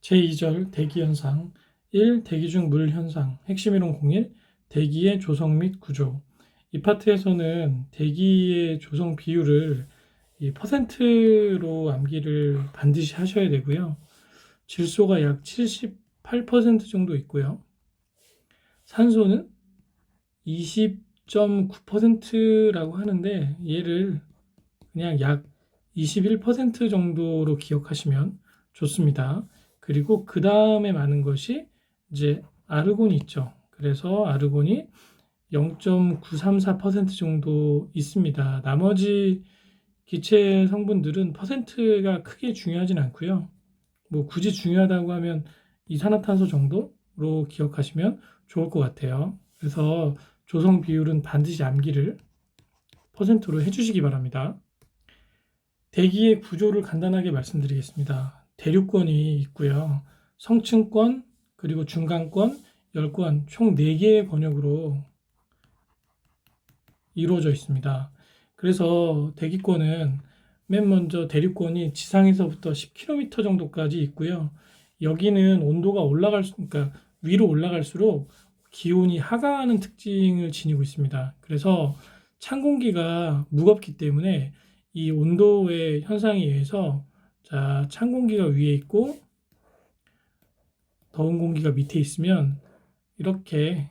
제2절 대기현상 1. 대기 중 물 현상 핵심이론 01 대기의 조성 및 구조. 이 파트에서는 대기의 조성 비율을 이 퍼센트로 암기를 반드시 하셔야 되고요. 질소가 약 78% 정도 있고요. 산소는 20.9%라고 하는데 얘를 그냥 약 21% 정도로 기억하시면 좋습니다. 그리고 그 다음에 많은 것이 이제 아르곤이 있죠. 그래서 아르곤이 0.934% 정도 있습니다. 나머지 기체 성분들은 퍼센트가 크게 중요하진 않고요. 뭐 굳이 중요하다고 하면 이산화탄소 정도로 기억하시면 좋을 것 같아요. 그래서 조성 비율은 반드시 암기를 퍼센트로 해주시기 바랍니다. 대기의 구조를 간단하게 말씀드리겠습니다. 대류권이 있고요. 성층권, 그리고 중간권, 열권 총 4개의 권역으로 이루어져 있습니다. 그래서 대기권은 맨 먼저 대류권이 지상에서부터 10km 정도까지 있고요. 여기는 온도가 그러니까 위로 올라갈수록 기온이 하강하는 특징을 지니고 있습니다. 그래서 찬 공기가 무겁기 때문에 이 온도의 현상에 의해서 찬 공기가 위에 있고 더운 공기가 밑에 있으면 이렇게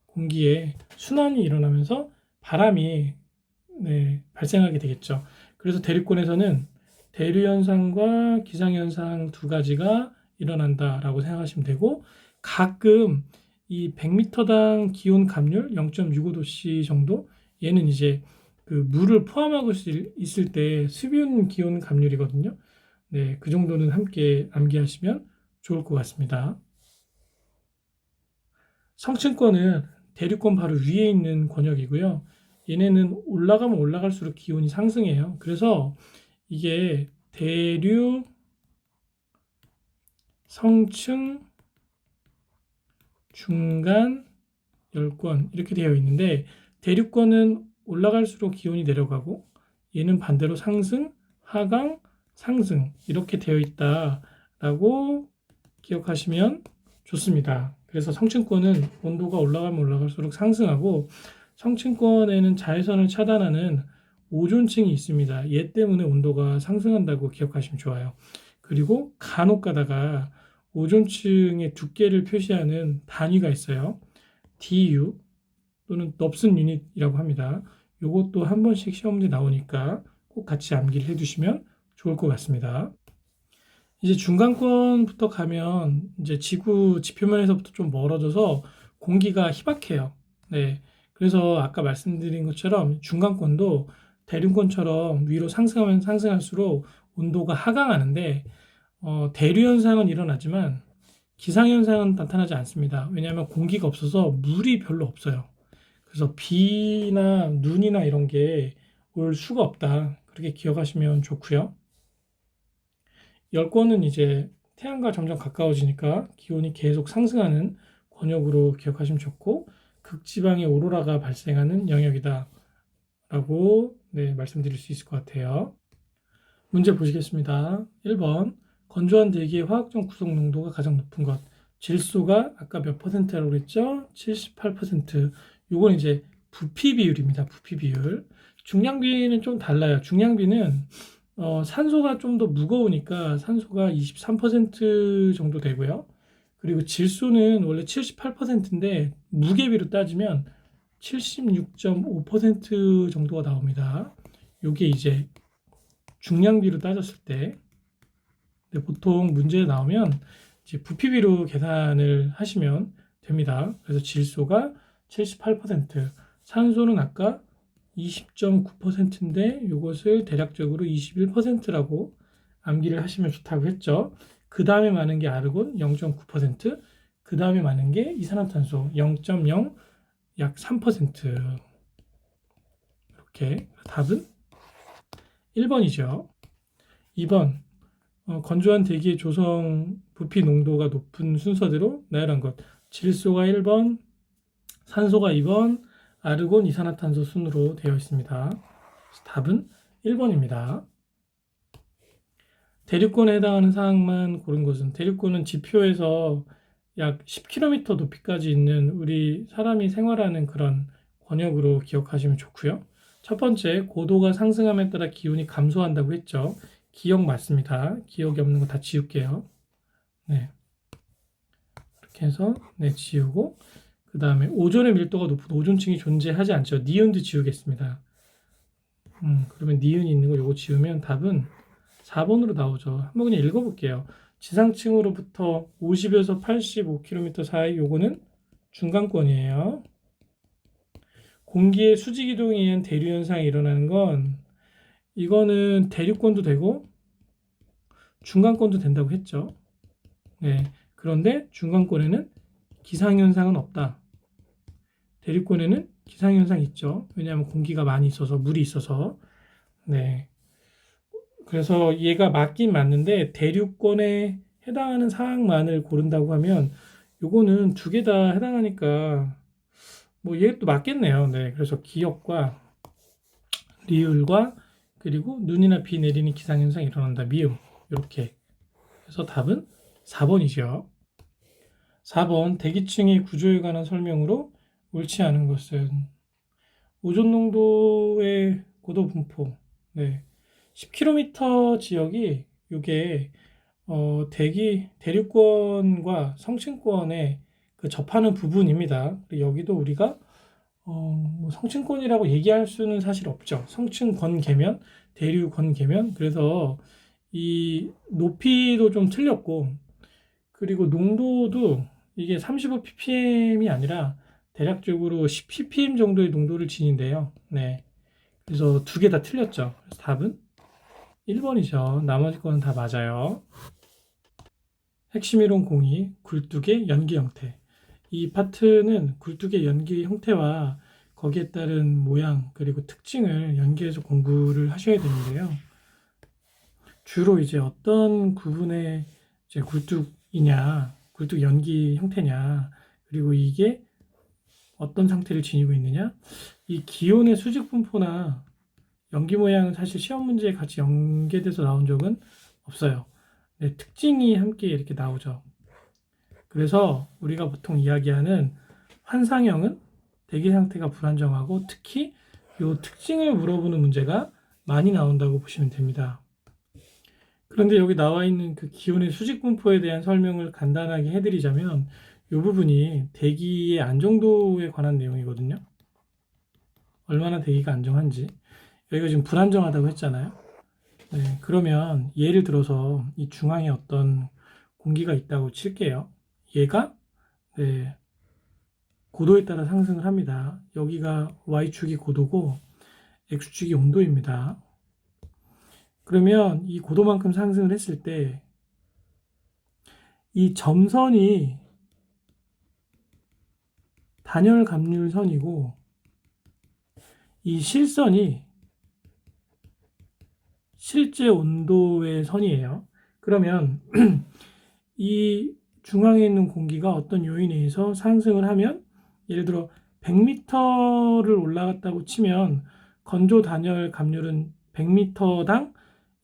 공기에 순환이 일어나면서 바람이 발생하게 되겠죠. 그래서 대류권에서는 대류 현상과 기상 현상 두 가지가 일어난다라고 생각하시면 되고, 가끔 이 100m당 기온 감률 0.65도씨 정도, 얘는 이제 그 물을 포함하고 있을 때 수분 기온 감률이거든요. 네, 그 정도는 함께 암기하시면 좋을 것 같습니다. 성층권은 대류권 바로 위에 있는 권역이고요. 얘네는 올라가면 올라갈수록 기온이 상승해요. 그래서 이게 대류, 성층, 중간, 열권 이렇게 되어 있는데, 대류권은 올라갈수록 기온이 내려가고 얘는 반대로 상승, 하강, 상승 이렇게 되어 있다라고 기억하시면 좋습니다. 그래서 성층권은 온도가 올라가면 올라갈수록 상승하고, 성층권에는 자외선을 차단하는 오존층이 있습니다. 얘 때문에 온도가 상승한다고 기억하시면 좋아요. 그리고 간혹 가다가 오존층의 두께를 표시하는 단위가 있어요. DU 또는 dob슨 유닛이라고 합니다. 이것도 한 번씩 시험 문제 나오니까 꼭 같이 암기를 해두시면 좋을 것 같습니다. 이제 중간권부터 가면 이제 지구 지표면에서부터 좀 멀어져서 공기가 희박해요. 네. 그래서 아까 말씀드린 것처럼 중간권도 대륜권처럼 위로 상승하면 상승할수록 온도가 하강하는데, 대류 현상은 일어나지만 기상 현상은 나타나지 않습니다. 왜냐하면 공기가 없어서 물이 별로 없어요. 그래서 비나 눈이나 이런 게 올 수가 없다. 그렇게 기억하시면 좋고요. 열권은 이제 태양과 점점 가까워지니까 기온이 계속 상승하는 권역으로 기억하시면 좋고, 극지방의 오로라가 발생하는 영역이다 라고 말씀드릴 수 있을 것 같아요. 문제 보시겠습니다. 1번 건조한 대기의 화학적 구성 농도가 가장 높은 것. 질소가 아까 몇 퍼센트라고 그랬죠? 78%. 요건 이제 부피 비율입니다. 부피 비율. 중량비는 좀 달라요. 중량비는 산소가 좀 더 무거우니까 산소가 23% 정도 되고요. 그리고 질소는 원래 78%인데 무게비로 따지면 76.5% 정도가 나옵니다. 요게 이제 중량비로 따졌을 때, 보통 문제 나오면 이제 부피비로 계산을 하시면 됩니다. 그래서 질소가 78%, 산소는 아까 20.9%인데 이것을 대략적으로 21%라고 암기를 하시면 좋다고 했죠. 그 다음에 많은 게 아르곤 0.9%, 그 다음에 많은 게 이산화탄소 0.0, 약 3%. 이렇게 답은 1번이죠. 2번 건조한 대기의 조성 부피 농도가 높은 순서대로 나열한 것. 질소가 1번, 산소가 2번, 아르곤, 이산화탄소 순으로 되어 있습니다. 답은 1번입니다. 대륙권에 해당하는 사항만 고른 것은 대륙권은 지표에서 약 10km 높이까지 있는 우리 사람이 생활하는 그런 권역으로 기억하시면 좋고요. 첫 번째, 고도가 상승함에 따라 기온이 감소한다고 했죠. 기억 맞습니다. 기억이 없는 거 다 지울게요. 네. 이렇게 해서 네, 지우고 그 다음에 오존의 밀도가 높은 오존층이 존재하지 않죠. 니은도 지우겠습니다. 그러면 니은이 있는 거 요거 지우면 답은 4번으로 나오죠. 한번 그냥 읽어볼게요. 지상층으로부터 50에서 85km 사이 요거는 중간권이에요. 공기의 수직 이동에 의한 대류 현상이 일어나는 건 이거는 대륙권도 되고 중간권도 된다고 했죠. 네. 그런데 중간권에는 기상현상은 없다. 대륙권에는 기상현상이 있죠. 왜냐하면 공기가 많이 있어서 물이 있어서. 네. 그래서 얘가 맞긴 맞는데 대륙권에 해당하는 사항만을 고른다고 하면 요거는 두 개 다 해당하니까 뭐 얘도 맞겠네요. 네. 그래서 기역과 리을과 그리고 눈이나 비 내리는 기상현상이 일어난다. 미음. 이렇게. 그래서 답은 4번이죠. 4번 대기층의 구조에 관한 설명으로 옳지 않은 것은 오존 농도의 고도 분포. 네. 10km 지역이 이게 대륙권과 성층권에 그 접하는 부분입니다. 여기도 우리가 뭐 성층권이라고 얘기할 수는 사실 없죠. 성층권 계면, 대륙권 계면. 그래서 이 높이도 좀 틀렸고, 그리고 농도도 이게 35ppm이 아니라 대략적으로 10ppm 정도의 농도를 지닌대요. 네. 그래서 두 개 다 틀렸죠. 그래서 답은 1번이죠. 나머지 거는 다 맞아요. 핵심 이론 공이 굴뚝의 연기 형태. 이 파트는 굴뚝의 연기 형태와 거기에 따른 모양 그리고 특징을 연기해서 공부를 하셔야 되는데요. 주로 이제 어떤 구분의 이제 굴뚝이냐, 굴뚝 연기 형태냐, 그리고 이게 어떤 상태를 지니고 있느냐, 이 기온의 수직 분포나 연기 모양은 사실 시험 문제에 같이 연계돼서 나온 적은 없어요. 네, 특징이 함께 이렇게 나오죠. 그래서 우리가 보통 이야기하는 환상형은 대기 상태가 불안정하고 특히 이 특징을 물어보는 문제가 많이 나온다고 보시면 됩니다. 그런데 여기 나와 있는 그 기온의 수직 분포에 대한 설명을 간단하게 해드리자면 이 부분이 대기의 안정도에 관한 내용이거든요. 얼마나 대기가 안정한지. 여기가 지금 불안정하다고 했잖아요. 네, 그러면 예를 들어서 이 중앙에 어떤 공기가 있다고 칠게요. 얘가 네, 고도에 따라 상승을 합니다. 여기가 Y축이 고도고 X축이 온도입니다. 그러면 이 고도만큼 상승을 했을 때 이 점선이 단열 감률선이고 이 실선이 실제 온도의 선이에요. 그러면 이 중앙에 있는 공기가 어떤 요인에 의해서 상승을 하면 예를 들어 100m를 올라갔다고 치면 건조 단열 감률은 100m당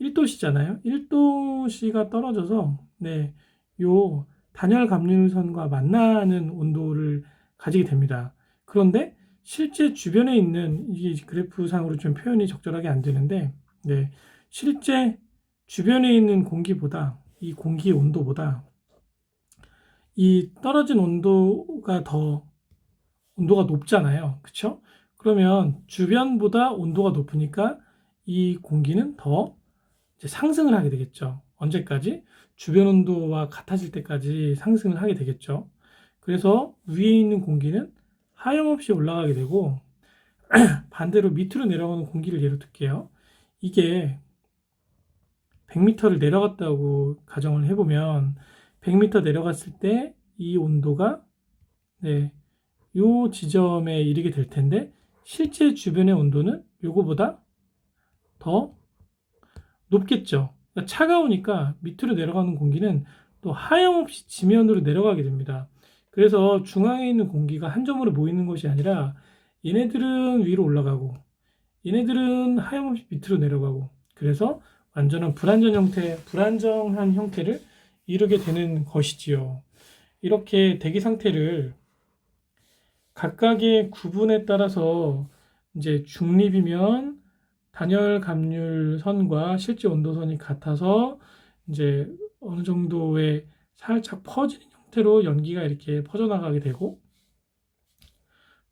1도씨잖아요. 1도씨가 떨어져서 네, 요 단열 감률선과 만나는 온도를 가지게 됩니다. 그런데 실제 주변에 있는 이게 그래프상으로 좀 표현이 적절하게 안 되는데 네, 실제 주변에 있는 공기보다 이 공기의 온도보다 이 떨어진 온도가 높잖아요. 그쵸? 그러면 주변보다 온도가 높으니까 이 공기는 더 이제 상승을 하게 되겠죠. 언제까지? 주변 온도와 같아질 때까지 상승을 하게 되겠죠. 그래서 위에 있는 공기는 하염없이 올라가게 되고 반대로 밑으로 내려가는 공기를 예로 들게요. 이게 100m를 내려갔다고 가정을 해보면 100m 내려갔을 때 이 온도가 네, 요 지점에 이르게 될 텐데 실제 주변의 온도는 요거보다 더 높겠죠. 그러니까 차가우니까 밑으로 내려가는 공기는 또 하염없이 지면으로 내려가게 됩니다. 그래서 중앙에 있는 공기가 한 점으로 모이는 것이 아니라 얘네들은 위로 올라가고 얘네들은 하염없이 밑으로 내려가고 그래서 완전한 불안정한 형태를 이루게 되는 것이지요. 이렇게 대기 상태를 각각의 구분에 따라서 이제 중립이면 단열 감률선과 실제 온도선이 같아서 이제 어느 정도의 살짝 퍼지는 형태로 연기가 이렇게 퍼져나가게 되고,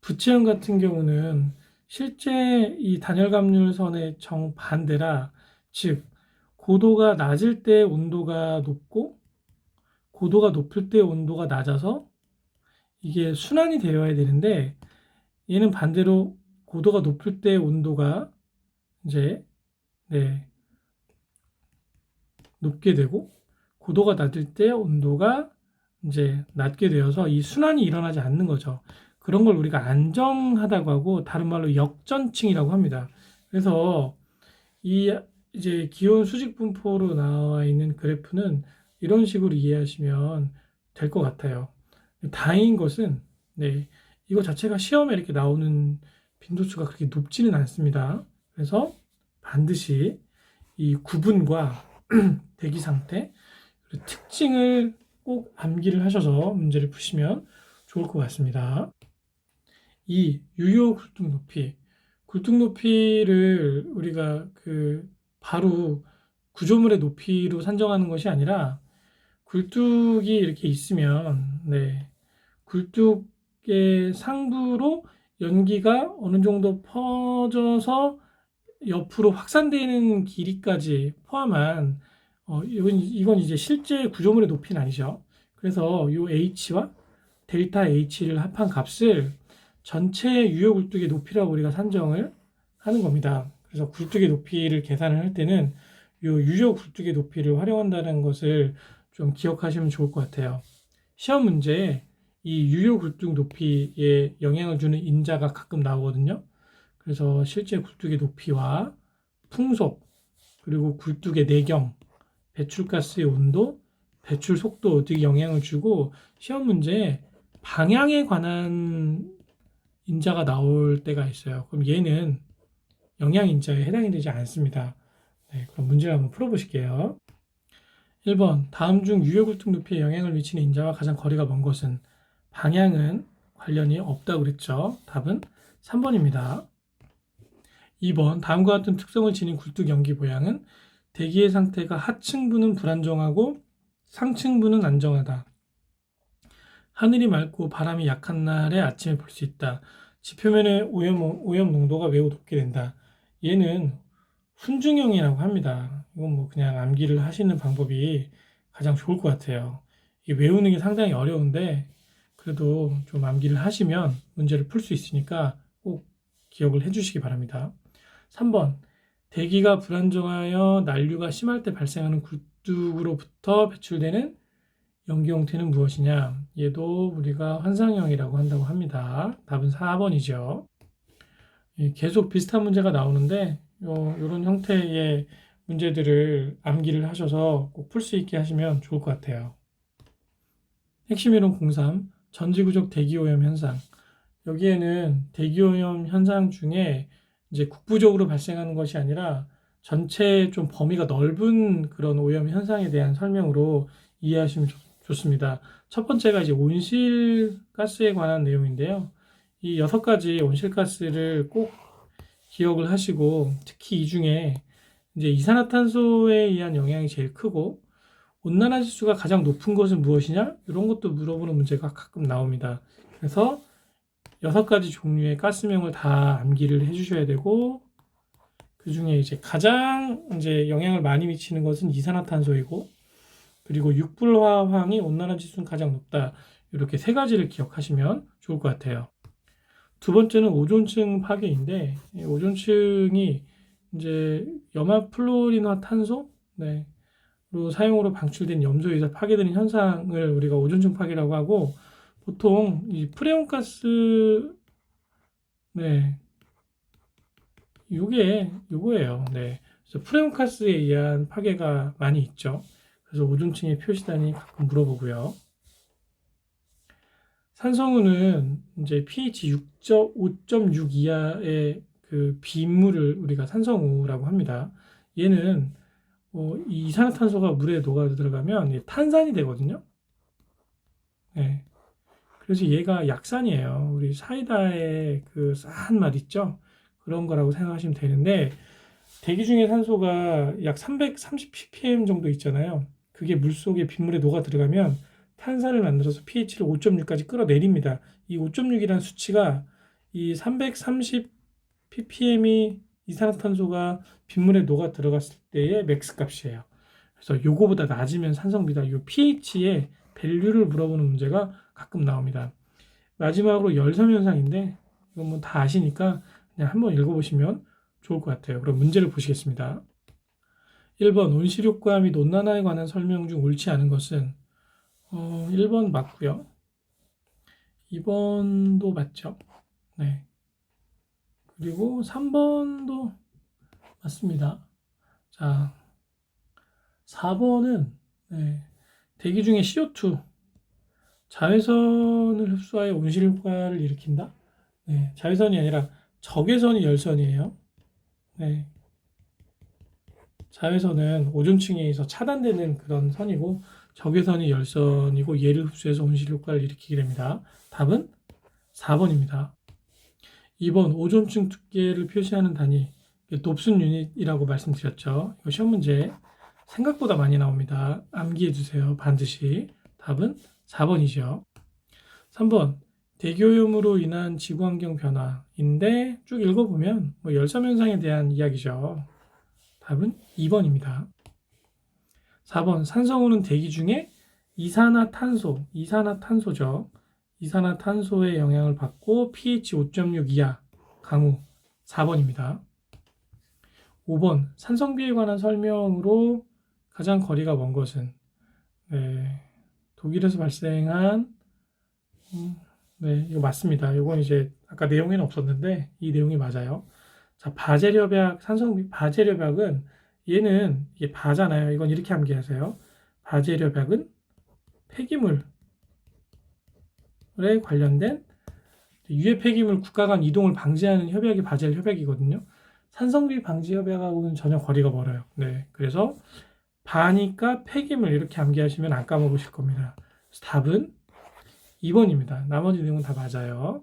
부채형 같은 경우는 실제 이 단열 감률선의 정반대라, 즉 고도가 낮을 때 온도가 높고 고도가 높을 때 온도가 낮아서 이게 순환이 되어야 되는데, 얘는 반대로 고도가 높을 때 온도가 이제 네, 높게 되고 고도가 낮을 때 온도가 이제 낮게 되어서 이 순환이 일어나지 않는 거죠. 그런 걸 우리가 안정하다고 하고, 다른 말로 역전층이라고 합니다. 그래서 이 이제 기온 수직 분포로 나와 있는 그래프는 이런 식으로 이해하시면 될 것 같아요. 다행인 것은 네, 이거 자체가 시험에 이렇게 나오는 빈도수가 그렇게 높지는 않습니다. 그래서 반드시 이 구분과 대기 상태, 그리고 특징을 꼭 암기를 하셔서 문제를 푸시면 좋을 것 같습니다. 이 유효 굴뚝 높이, 굴뚝 높이를 우리가 바로 구조물의 높이로 산정하는 것이 아니라, 굴뚝이 이렇게 있으면 네, 굴뚝의 상부로 연기가 어느 정도 퍼져서 옆으로 확산되는 길이까지 포함한 이건 이제 실제 구조물의 높이는 아니죠. 그래서 이 H와 델타 H를 합한 값을 전체 유효 굴뚝의 높이라고 우리가 산정을 하는 겁니다. 그래서 굴뚝의 높이를 계산을 할 때는 이 유효 굴뚝의 높이를 활용한다는 것을 좀 기억하시면 좋을 것 같아요. 시험 문제에 이 유효 굴뚝 높이에 영향을 주는 인자가 가끔 나오거든요. 그래서 실제 굴뚝의 높이와 풍속, 그리고 굴뚝의 내경, 배출가스의 온도, 배출 속도 등이 영향을 주고, 시험 문제에 방향에 관한 인자가 나올 때가 있어요. 그럼 얘는 영향 인자에 해당이 되지 않습니다. 네, 그럼 문제를 한번 풀어보실게요. 1번, 다음 중 유효 굴뚝 높이에 영향을 미치는 인자와 가장 거리가 먼 것은? 방향은 관련이 없다고 그랬죠. 답은 3번입니다. 2번, 다음과 같은 특성을 지닌 굴뚝 연기 모양은? 대기의 상태가 하층부는 불안정하고 상층부는 안정하다. 하늘이 맑고 바람이 약한 날에 아침에 볼 수 있다. 지표면의 오염 농도가 매우 높게 된다. 얘는 훈증형이라고 합니다. 이건 뭐 그냥 암기를 하시는 방법이 가장 좋을 것 같아요. 이게 외우는 게 상당히 어려운데 그래도 좀 암기를 하시면 문제를 풀 수 있으니까 꼭 기억을 해주시기 바랍니다. 3번, 대기가 불안정하여 난류가 심할 때 발생하는 굴뚝으로부터 배출되는 연기 형태는 무엇이냐? 얘도 우리가 환상형이라고 한다고 합니다. 답은 4번이죠. 계속 비슷한 문제가 나오는데 이런 형태의 문제들을 암기를 하셔서 꼭 풀 수 있게 하시면 좋을 것 같아요. 핵심 이론 03, 전지구적 대기오염 현상. 여기에는 대기오염 현상 중에 이제 국부적으로 발생하는 것이 아니라 전체 좀 범위가 넓은 그런 오염 현상에 대한 설명으로 이해하시면 좋습니다. 첫 번째가 이제 온실가스에 관한 내용인데요. 이 6가지 온실가스를 꼭 기억을 하시고, 특히 이 중에 이제 이산화탄소에 의한 영향이 제일 크고, 온난화 지수가 가장 높은 것은 무엇이냐? 이런 것도 물어보는 문제가 가끔 나옵니다. 그래서 6가지 종류의 가스명을 다 암기를 해주셔야 되고, 그 중에 이제 가장 이제 영향을 많이 미치는 것은 이산화탄소이고, 그리고 육불화황이 온난화 지수는 가장 높다. 이렇게 3가지를 기억하시면 좋을 것 같아요. 두 번째는 오존층 파괴인데, 오존층이 이제 염화플로린화탄소, 네, 로 사용으로 방출된 염소에 의해서 파괴되는 현상을 우리가 오존층 파괴라고 하고, 보통 이 프레온가스, 네, 요거예요. 네, 그래서 프레온가스에 의한 파괴가 많이 있죠. 그래서 오존층의 표시단이 가끔 물어보고요. 산성우는 이제 pH 5.6 이하의 그 빗물을 우리가 산성우라고 합니다. 얘는 이 이산화탄소가 물에 녹아 들어가면 탄산이 되거든요. 네. 그래서 얘가 약산이에요. 우리 사이다의 그 싼 맛 있죠? 그런 거라고 생각하시면 되는데, 대기 중에 산소가 약 330 ppm 정도 있잖아요. 그게 물속에 빗물에 녹아 들어가면 탄산을 만들어서 pH를 5.6까지 끌어내립니다. 이 5.6이라는 수치가 이 330 ppm이 이산화탄소가 빗물에 녹아 들어갔을 때의 맥스 값이에요. 그래서 요거보다 낮으면 산성비다. 요 pH의 밸류를 물어보는 문제가 가끔 나옵니다. 마지막으로 열섬 현상인데 이건 뭐 다 아시니까 그냥 한번 읽어보시면 좋을 것 같아요. 그럼 문제를 보시겠습니다. 1번 온실효과 및 온난화에 관한 설명 중 옳지 않은 것은 1번 맞고요. 2번도 맞죠. 네. 그리고 3번도 맞습니다. 자, 4번은 대기 중에 CO2 자외선을 흡수하여 온실효과를 일으킨다. 네, 자외선이 아니라 적외선이 열선이에요. 네, 자외선은 오존층에 의해서 차단되는 그런 선이고 적외선이 열선이고 얘를 흡수해서 온실효과를 일으키게 됩니다. 답은 4번입니다. 2번 오존층 두께를 표시하는 단위 dob슨 유닛이라고 말씀드렸죠. 이거 시험 문제 생각보다 많이 나옵니다. 암기해 주세요. 반드시. 답은 4번이죠. 3번 대기오염으로 인한 지구환경 변화인데 쭉 읽어보면 열섬 현상에 대한 이야기죠. 답은 2번입니다. 4번 산성우는 대기 중에 이산화탄소죠. 이산화탄소의 영향을 받고 pH 5.6 이하 강우 4번입니다. 5번 산성비에 관한 설명으로 가장 거리가 먼 것은 독일에서 발생한 이거 맞습니다. 이건 이제 아까 내용에는 없었는데 이 내용이 맞아요. 자, 바젤협약 산성비 바젤협약은 얘는 이게 바잖아요. 이건 이렇게 암기하세요. 바젤협약은 폐기물에 관련된 유해 폐기물 국가 간 이동을 방지하는 협약이 바젤 협약이거든요. 산성비 방지 협약하고는 전혀 거리가 멀어요. 네, 그래서 바니까 폐기물 이렇게 암기하시면 안 까먹으실 겁니다. 그래서 답은 2번입니다. 나머지 내용은 다 맞아요.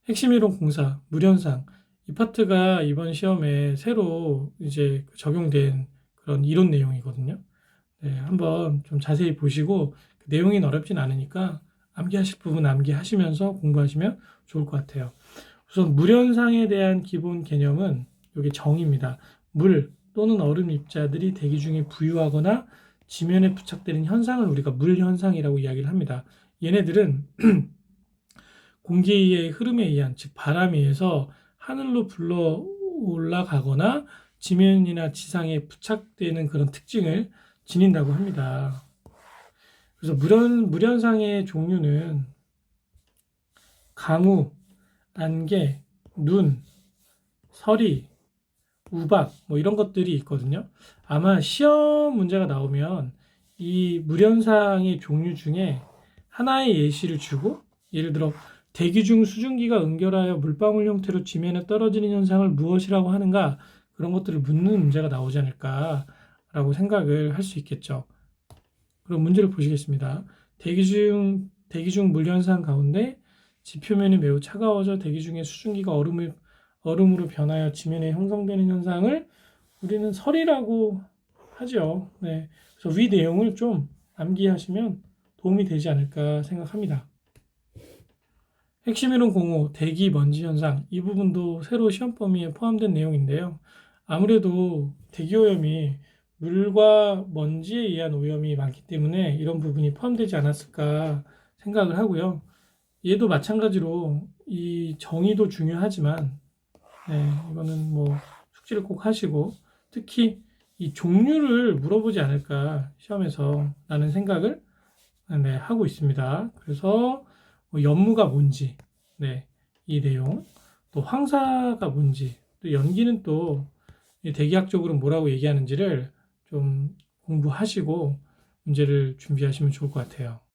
핵심 이론 공사, 물현상. 이 파트가 이번 시험에 새로 이제 적용된 그런 이론 내용이거든요. 네, 한번 좀 자세히 보시고 내용이 어렵진 않으니까 암기하실 부분 암기하시면서 공부하시면 좋을 것 같아요. 우선 물현상에 대한 기본 개념은 여기 정의입니다. 물 또는 얼음 입자들이 대기 중에 부유하거나 지면에 부착되는 현상을 우리가 물현상이라고 이야기를 합니다. 얘네들은 공기의 흐름에 의한, 즉 바람에 의해서 하늘로 불러 올라가거나 지면이나 지상에 부착되는 그런 특징을 지닌다고 합니다. 그래서 물현상의 종류는 강우, 안개, 눈, 서리, 우박 이런 것들이 있거든요. 아마 시험 문제가 나오면 이 물현상의 종류 중에 하나의 예시를 주고 예를 들어 대기 중 수증기가 응결하여 물방울 형태로 지면에 떨어지는 현상을 무엇이라고 하는가 그런 것들을 묻는 문제가 나오지 않을까라고 생각을 할 수 있겠죠. 그럼 문제를 보시겠습니다. 대기 중 물현상 가운데 지표면이 매우 차가워져 대기 중에 수증기가 얼음으로 변하여 지면에 형성되는 현상을 우리는 설이라고 하죠. 네. 그래서 위 내용을 좀 암기하시면 도움이 되지 않을까 생각합니다. 핵심 이론 공호, 대기 먼지 현상 이 부분도 새로 시험 범위에 포함된 내용인데요. 아무래도 대기 오염이 물과 먼지에 의한 오염이 많기 때문에 이런 부분이 포함되지 않았을까 생각을 하고요. 얘도 마찬가지로 이 정의도 중요하지만 이거는 숙지를 꼭 하시고 특히 이 종류를 물어보지 않을까 시험에서 라는 생각을 하고 있습니다. 그래서 연무가 뭔지, 이 내용, 또 황사가 뭔지, 또 연기는 또 대기학적으로 뭐라고 얘기하는지를 좀 공부하시고 문제를 준비하시면 좋을 것 같아요.